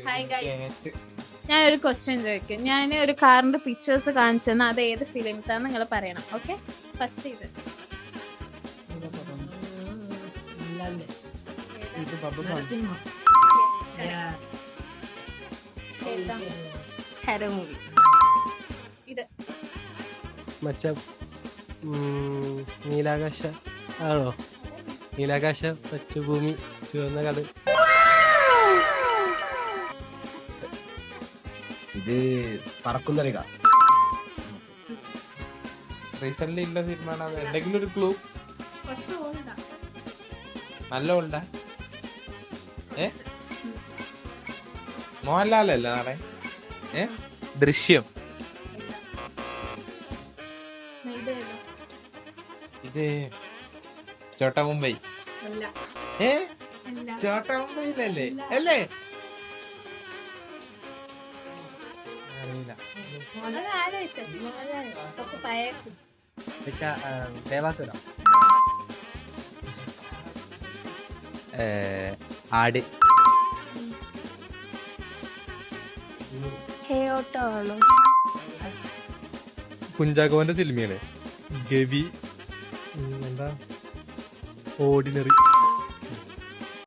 Hi guys, ഞാനൊരു question ചോദിക്കും. ഞാൻ ഒരു കാറിന്റെ പിക്ചേഴ്സ് കാണിച്ചു തന്നാൽ അത് ഏത് ഫിലിമിത്താന്ന് നിങ്ങൾ പറയണം. ഓക്കെ, ഫസ്റ്റ് ഇത് ഹെറോ മൂവി. ഇത് മച്ച നീലാകാശ ആണോ? നീലാകാശ പച്ചഭൂമി ചുവന്ന കടൽ. ഇത് പറക്കുന്നറിക. റീസെന്റ് ഇല്ല സിനിമ. എന്തെങ്കിലും ഒരു ക്ലൂ? നല്ല ഓൾഡാ? മോഹൻലാലല്ല നാളെ? ദൃശ്യം. ഇത് ചോട്ടാ മുംബൈ. ചോട്ടാ മുംബൈയിലല്ലേ? അല്ലേ? ദേവാസുര. ആട്. ഹേയോട്ടോ കുഞ്ചാക്കോന്റെ സിനിമയാണ്. ഗവി. എന്താ? ഓർഡിനറി.